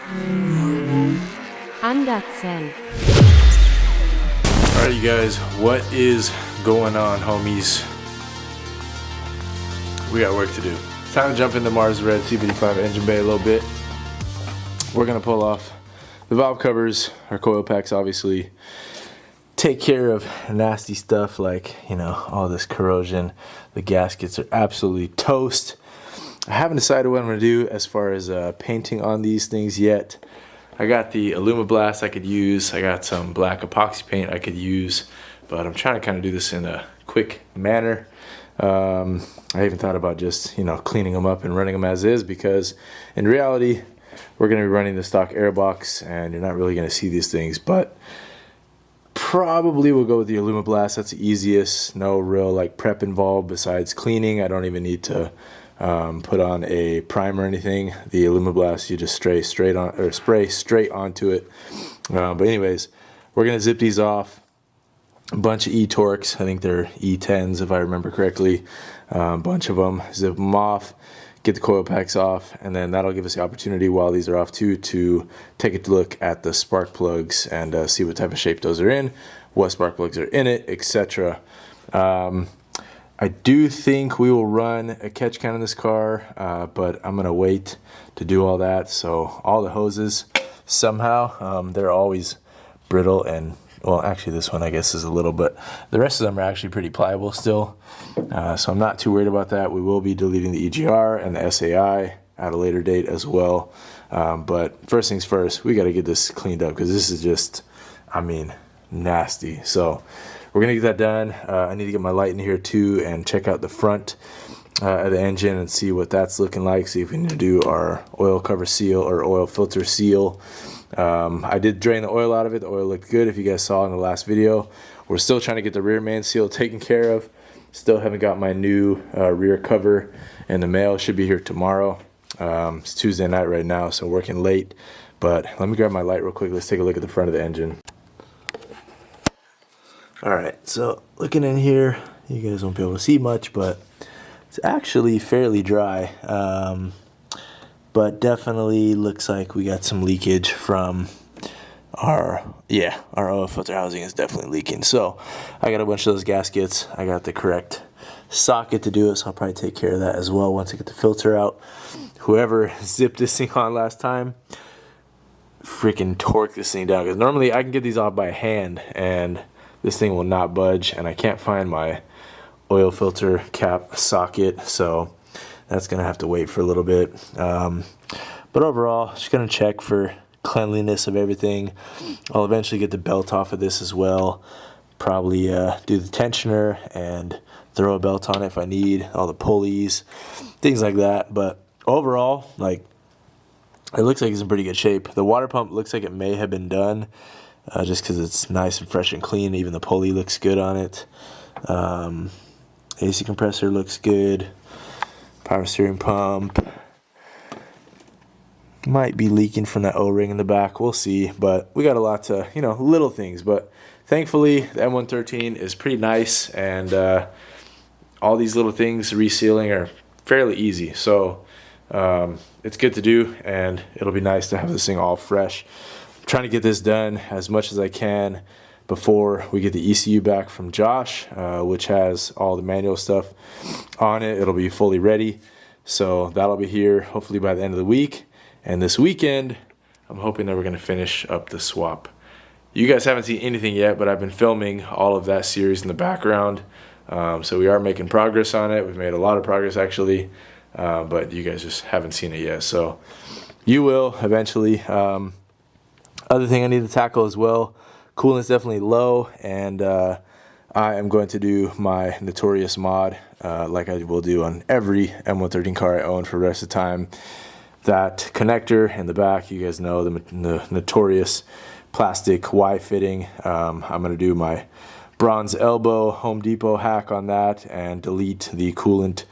110. Alright you guys, what is going on, homies? We got work to do. Time to jump into Mars Red C55 engine bay a little bit. We're gonna pull off the valve covers, our coil packs obviously, take care of nasty stuff like, you know, all this corrosion. The gaskets are absolutely toast. I haven't decided what I'm gonna do as far as painting on these things yet. I got the Alumablast I could use. I got some black epoxy paint I could use, but I'm trying to kind of do this in a quick manner. I even thought about just, you know, cleaning them up and running them as is, because in reality, we're going to be running the stock airbox and you're not really going to see these things, but probably we'll go with the Alumablast. That's the easiest. No real like prep involved besides cleaning. I don't even need to put on a primer or anything. The Alumablast, you just spray straight onto it. But anyways, we're gonna zip these off. A bunch of E-Torques. I think they're E10s if I remember correctly. A bunch of them. Zip them off. Get the coil packs off, and then that'll give us the opportunity while these are off too to take a look at the spark plugs and see what type of shape those are in, what spark plugs are in it, etc. I do think we will run a catch can in this car, but I'm gonna wait to do all that. So all the hoses, somehow, they're always brittle and, well, actually this one I guess is a little, but the rest of them are actually pretty pliable still. So I'm not too worried about that. We will be deleting the EGR and the SAI at a later date as well. But first things first, we gotta get this cleaned up because this is just, I mean, nasty. So we're gonna get that done. I need to get my light in here too and check out the front of the engine and see what that's looking like. See if we need to do our oil cover seal or oil filter seal. I did drain the oil out of it. The oil looked good if you guys saw in the last video. We're still trying to get the rear main seal taken care of. Still haven't got my new rear cover in the mail. Should be here tomorrow. It's Tuesday night right now, so working late. But let me grab my light real quick. Let's take a look at the front of the engine. Alright, so looking in here, you guys won't be able to see much, but it's actually fairly dry. But definitely looks like we got some leakage from our oil filter housing is definitely leaking. So I got a bunch of those gaskets. I got the correct socket to do it, so I'll probably take care of that as well once I get the filter out. Whoever zipped this thing on last time, freaking torque this thing down, because normally I can get these off by hand and this thing will not budge, and I can't find my oil filter cap socket, so that's gonna have to wait for a little bit. But overall, just gonna check for cleanliness of everything. I'll eventually get the belt off of this as well. Probably do the tensioner and throw a belt on it if I need, all the pulleys, things like that. But overall, like, it looks like it's in pretty good shape. The water pump looks like it may have been done just because it's nice and fresh and clean. Even the pulley looks good on it. AC compressor looks good. Power steering pump might be leaking from that O-ring in the back. We'll see, but we got a lot to, you know, little things. But thankfully, the M113 is pretty nice, and all these little things resealing are fairly easy. So it's good to do, and it'll be nice to have this thing all fresh. I'm trying to get this done as much as I can before we get the ECU back from Josh, which has all the manual stuff on it. It'll be fully ready, so that'll be here hopefully by the end of the week. And this weekend, I'm hoping that we're going to finish up the swap. You guys haven't seen anything yet, but I've been filming all of that series in the background. So we are making progress on it. We've made a lot of progress actually, but you guys just haven't seen it yet. So you will eventually. Other thing I need to tackle as well, coolant's definitely low, and I am going to do my notorious mod like I will do on every M113 car I own for the rest of the time. That connector in the back, you guys know, the notorious plastic Y fitting. I'm going to do my bronze elbow Home Depot hack on that and delete the coolant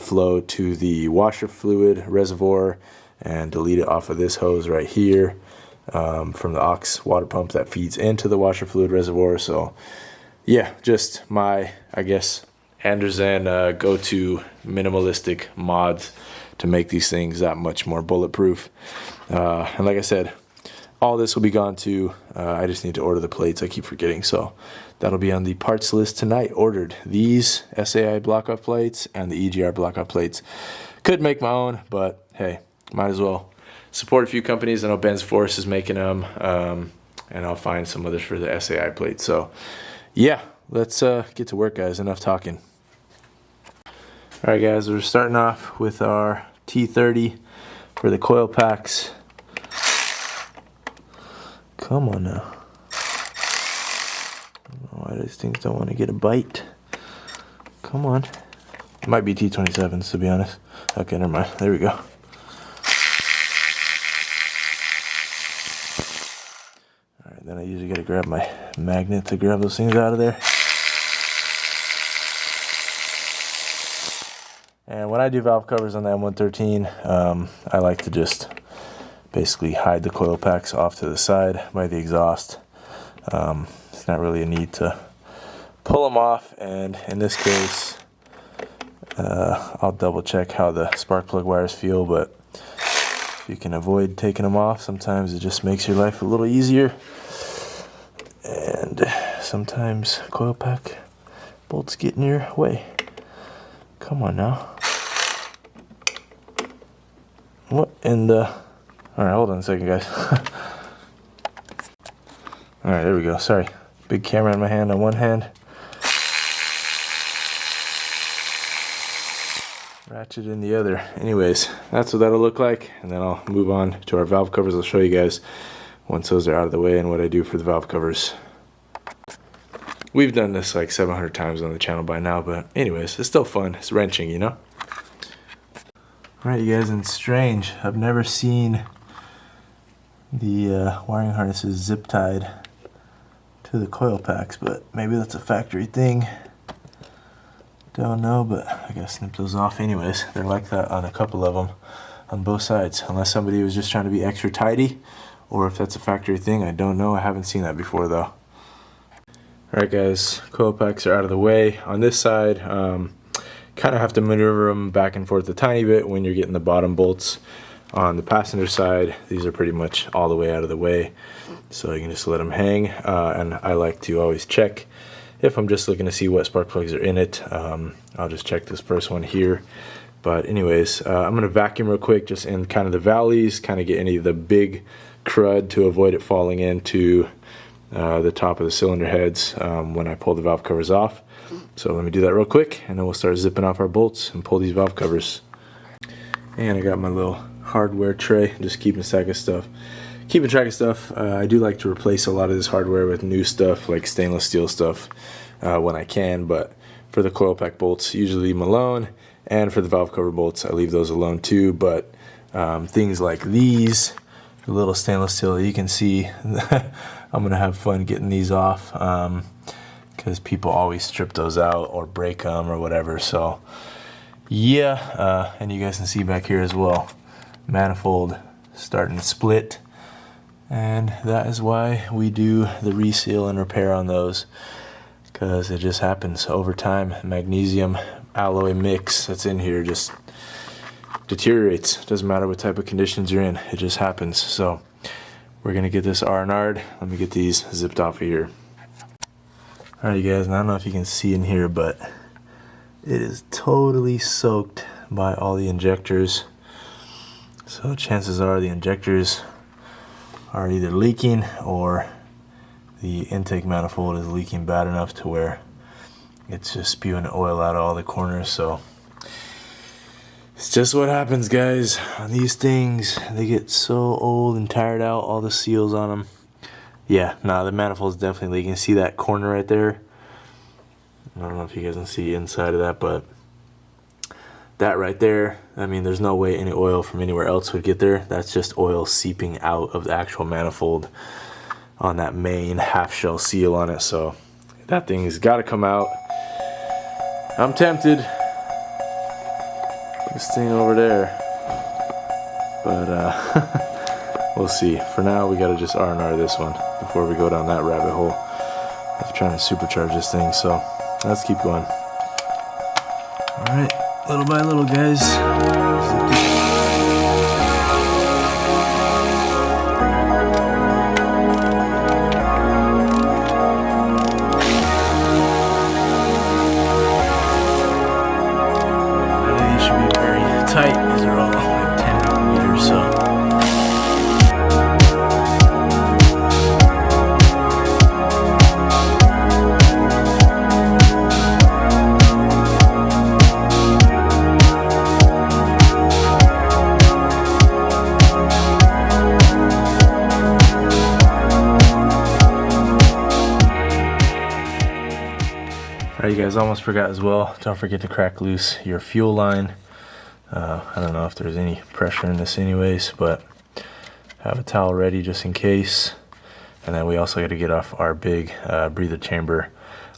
flow to the washer fluid reservoir and delete it off of this hose right here from the aux water pump that feeds into the washer fluid reservoir. So yeah, just my, I guess, Anderson go-to minimalistic mods to make these things that much more bulletproof. And like I said, all this will be gone too. I just need to order the plates. I keep forgetting, so that'll be on the parts list tonight. Ordered these SAI block-off plates and the EGR block-off plates. Could make my own, but hey, might as well support a few companies. I know Ben's Force is making them, and I'll find some others for the SAI plates. So yeah, let's get to work, guys. Enough talking. All right, guys, we're starting off with our T30 for the coil packs. Come on now. I don't know why these things don't want to get a bite. Come on. It might be T27s, to be honest. Okay, never mind. There we go. Alright, then I usually gotta grab my magnet to grab those things out of there. And when I do valve covers on the M113, I like to just basically hide the coil packs off to the side by the exhaust. It's not really a need to pull them off, and in this case I'll double check how the spark plug wires feel, but if you can avoid taking them off, sometimes it just makes your life a little easier. And sometimes coil pack bolts get in your way. Come on now. What in the... Alright, hold on a second, guys. Alright, there we go. Sorry. Big camera in my hand on one hand. Ratchet in the other. Anyways, that's what that'll look like. And then I'll move on to our valve covers. I'll show you guys once those are out of the way and what I do for the valve covers. We've done this like 700 times on the channel by now, but anyways, it's still fun. It's wrenching, you know? Alright, you guys, and it's strange. I've never seen the wiring harnesses zip tied to the coil packs, but maybe that's a factory thing. Don't know, but I gotta snip those off anyways. They're like that on a couple of them on both sides, unless somebody was just trying to be extra tidy, or if that's a factory thing. I don't know. I haven't seen that before though. Alright, guys, coil packs are out of the way. On this side, kind of have to maneuver them back and forth a tiny bit when you're getting the bottom bolts. On the passenger side, these are pretty much all the way out of the way, so you can just let them hang. And I like to always check if I'm just looking to see what spark plugs are in it. I'll just check this first one here. But anyways, I'm going to vacuum real quick just in kind of the valleys, kind of get any of the big crud to avoid it falling into the top of the cylinder heads when I pull the valve covers off. So let me do that real quick, and then we'll start zipping off our bolts and pull these valve covers. And I got my little hardware tray, just keeping track of stuff. I do like to replace a lot of this hardware with new stuff, like stainless steel stuff, when I can. But for the coil pack bolts, usually leave them alone, and for the valve cover bolts, I leave those alone too. But things like these, the little stainless steel, you can see I'm gonna have fun getting these off, because people always strip those out or break them or whatever. So yeah, and you guys can see back here as well, manifold starting to split, and that is why we do the reseal and repair on those, because it just happens over time. Magnesium alloy mix that's in here just deteriorates. Doesn't matter what type of conditions you're in, it just happens. So we're gonna get this R&R'd. Let me get these zipped off of here. Alright, you guys, and I don't know if you can see in here, but it is totally soaked by all the injectors. So chances are the injectors are either leaking or the intake manifold is leaking bad enough to where it's just spewing oil out of all the corners. So it's just what happens, guys, on these things. They get so old and tired out, all the seals on them. Yeah, nah, the manifold's definitely leaking. See that corner right there? I don't know if you guys can see inside of that, but that right there, I mean, there's no way any oil from anywhere else would get there. That's just oil seeping out of the actual manifold on that main half shell seal on it. So that thing's got to come out. I'm tempted. This thing over there, but we'll see. For now, we got to just R&R this one before we go down that rabbit hole of trying to supercharge this thing. So let's keep going. All right, little by little, guys. guys, almost forgot as well. Don't forget to crack loose your fuel line. I don't know if there's any pressure in this anyways, but have a towel ready just in case. And then we also got to get off our big breather chamber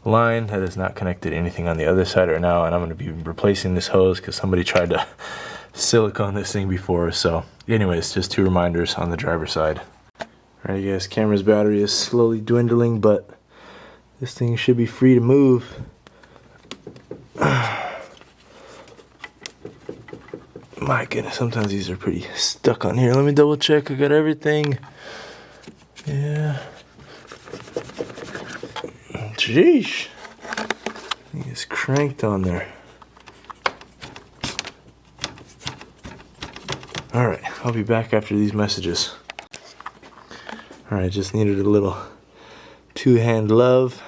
line that is not connected to anything on the other side right now. And I'm going to be replacing this hose because somebody tried to silicone this thing before. So anyways, just 2 reminders on the driver's side. Alright guys, camera's battery is slowly dwindling, but this thing should be free to move. My goodness, sometimes these are pretty stuck on here. Let me double check I got everything. Yeah. Jeez. It's cranked on there. Alright, I'll be back after these messages. Alright, just needed a little 2-hand love.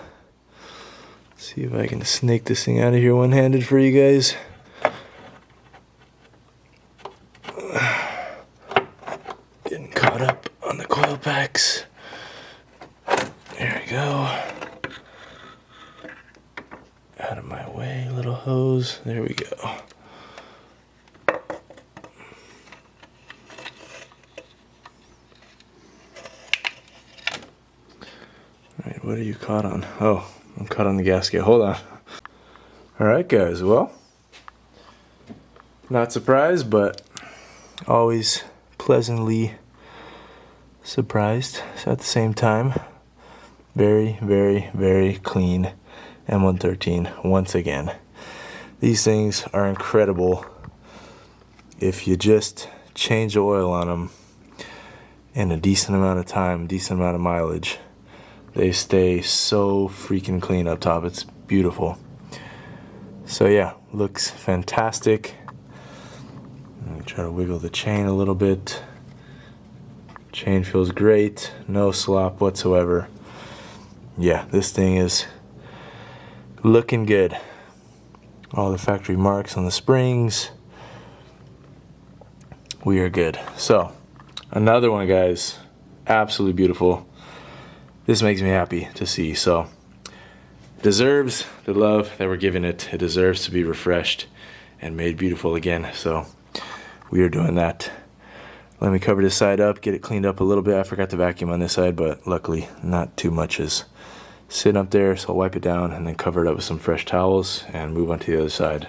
See if I can snake this thing out of here one-handed for you guys. Getting caught up on the coil packs. There we go. Out of my way, little hose. There we go. Alright, what are you caught on? Oh, I'm caught on the gasket. Hold on. Alright guys, well, not surprised, but always pleasantly surprised. So at the same time, very, very, very clean M113 once again. These things are incredible if you just change the oil on them in a decent amount of time, decent amount of mileage. They stay so freaking clean up top. It's beautiful. So yeah, looks fantastic. Let me try to wiggle the chain a little bit. Chain feels great. No slop whatsoever. Yeah, this thing is looking good. All the factory marks on the springs. We are good. So, another one, guys. Absolutely beautiful. This makes me happy to see. So, deserves the love that we're giving it. It deserves to be refreshed and made beautiful again. So, we are doing that. Let me cover this side up, get it cleaned up a little bit. I forgot to vacuum on this side, but luckily not too much is sitting up there. So I'll wipe it down and then cover it up with some fresh towels and move on to the other side.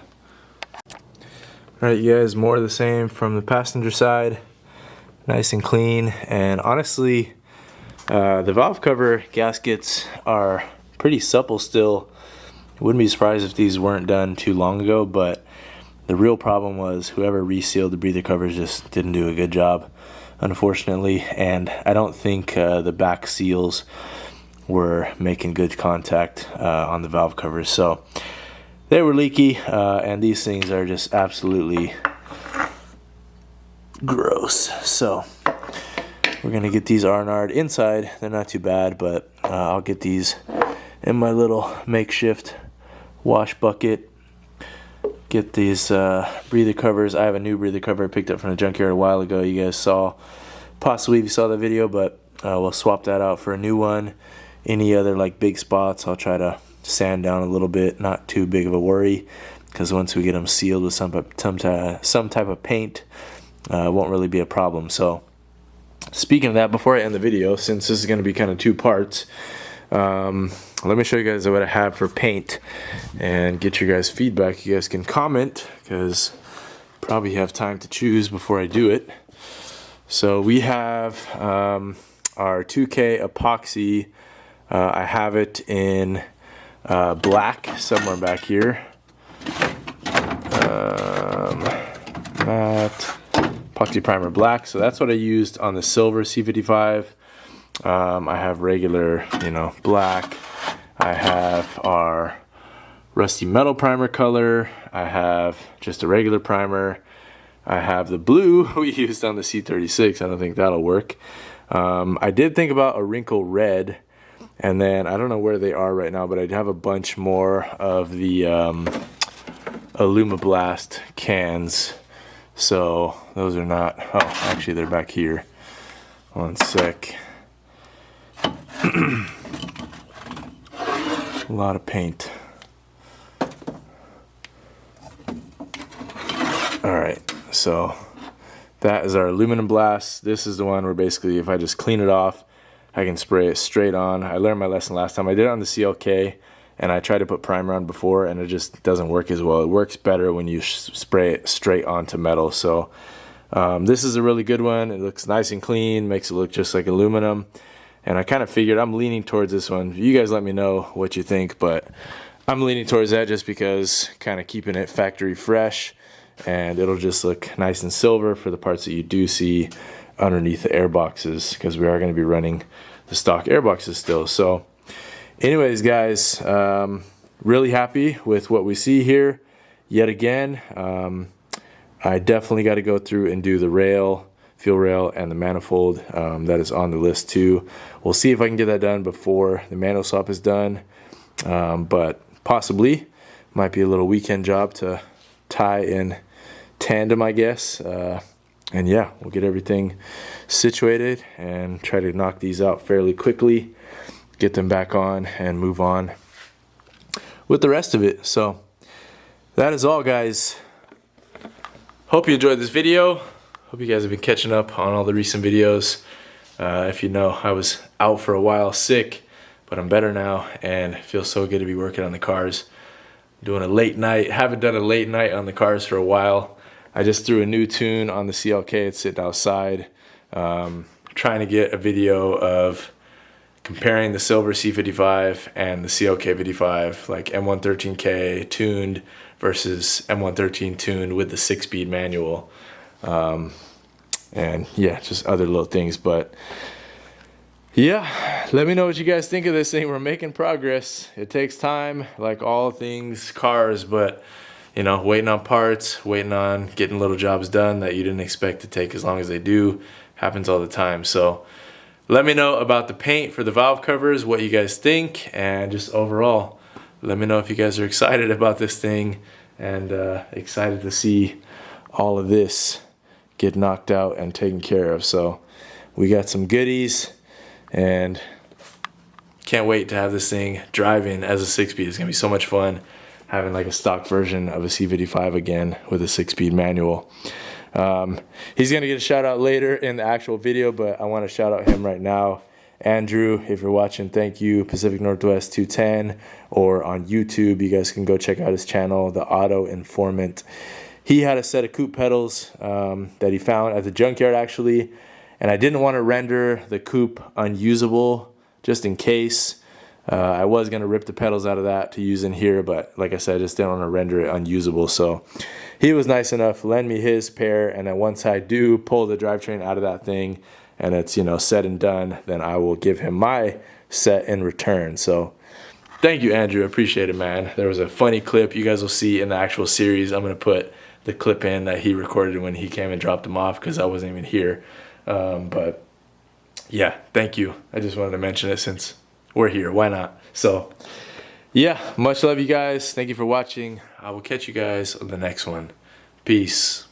Alright you guys, more of the same from the passenger side. Nice and clean. And honestly, the valve cover gaskets are pretty supple still. Wouldn't be surprised if these weren't done too long ago, but the real problem was whoever resealed the breather covers just didn't do a good job, unfortunately. And I don't think the back seals were making good contact on the valve covers. So they were leaky, and these things are just absolutely gross. So we're going to get these R&R'd inside. They're not too bad, but I'll get these in my little makeshift wash bucket. Get these breather covers. I have a new breather cover I picked up from the junkyard a while ago. You guys saw, possibly if you saw the video, but we'll swap that out for a new one. Any other like big spots, I'll try to sand down a little bit. Not too big of a worry, because once we get them sealed with some type of paint, it won't really be a problem. So, speaking of that, before I end the video, since this is going to be kind of 2 parts, let me show you guys what I have for paint and get your guys feedback. You guys can comment, because probably have time to choose before I do it. So we have our 2K epoxy. I have it in black somewhere back here. Matte epoxy primer black. So that's what I used on the silver C55. I have regular, black. I have our rusty metal primer color. I have just a regular primer. I have the blue we used on the C36. I don't think that'll work. I did think about a wrinkle red, and then I don't know where they are right now, but I have a bunch more of the Alumablast cans. So those are not, oh, actually they're back here. One sec. A lot of paint. All right, so that is our aluminum blast. This is the one where basically if I just clean it off, I can spray it straight on. I learned my lesson last time. I did it on the CLK, and I tried to put primer on before, and it just doesn't work as well. It works better when you spray it straight onto metal. So this is a really good one. It looks nice and clean, makes it look just like aluminum. And I kind of figured I'm leaning towards this one. You guys let me know what you think, but I'm leaning towards that just because kind of keeping it factory fresh, and it'll just look nice and silver for the parts that you do see underneath the air boxes, because we are going to be running the stock air boxes still. So anyways, guys, really happy with what we see here yet again. I definitely got to go through and do the rail, fuel rail, and the manifold. That is on the list too. We'll see if I can get that done before the manual swap is done, but possibly might be a little weekend job to tie in tandem, I guess. And yeah, we'll get everything situated and try to knock these out fairly quickly, get them back on, and move on with the rest of it. So that is all, guys. Hope you enjoyed this video. Hope you guys have been catching up on all the recent videos. If you know, I was out for a while sick, but I'm better now, and it feels so good to be working on the cars. Doing a late night. Haven't done a late night on the cars for a while. I just threw a new tune on the CLK. It's sitting outside. Trying to get a video of comparing the silver C55 and the CLK 55, like M113K tuned versus M113 tuned with the 6-speed manual. And yeah, just other little things. But yeah, let me know what you guys think of this thing. We're making progress. It takes time, like all things cars, but you know, waiting on parts, waiting on getting little jobs done that you didn't expect to take as long as they do, happens all the time. So let me know about the paint for the valve covers, what you guys think, and just overall, let me know if you guys are excited about this thing and excited to see all of this get knocked out and taken care of. So we got some goodies, and can't wait to have this thing driving as a 6-speed. It's gonna be so much fun having like a stock version of a C55 again with a 6-speed manual. He's gonna get a shout out later in the actual video, but I want to shout out him right now. Andrew, if you're watching, thank you. Pacific Northwest 210, or on YouTube, you guys can go check out his channel, The Auto Informant. He had a set of coupe pedals that he found at the junkyard actually, and I didn't want to render the coupe unusable just in case. I was going to rip the pedals out of that to use in here, but like I said, I just didn't want to render it unusable. So he was nice enough to lend me his pair, and then once I do pull the drivetrain out of that thing and it's, you know, said and done, then I will give him my set in return. So thank you, Andrew. I appreciate it, man. There was a funny clip you guys will see in the actual series. I'm going to put the clip in that he recorded when he came and dropped them off, because I wasn't even here. But yeah, thank you. I just wanted to mention it since we're here. Why not? So yeah, much love, you guys. Thank you for watching. I will catch you guys on the next one. Peace.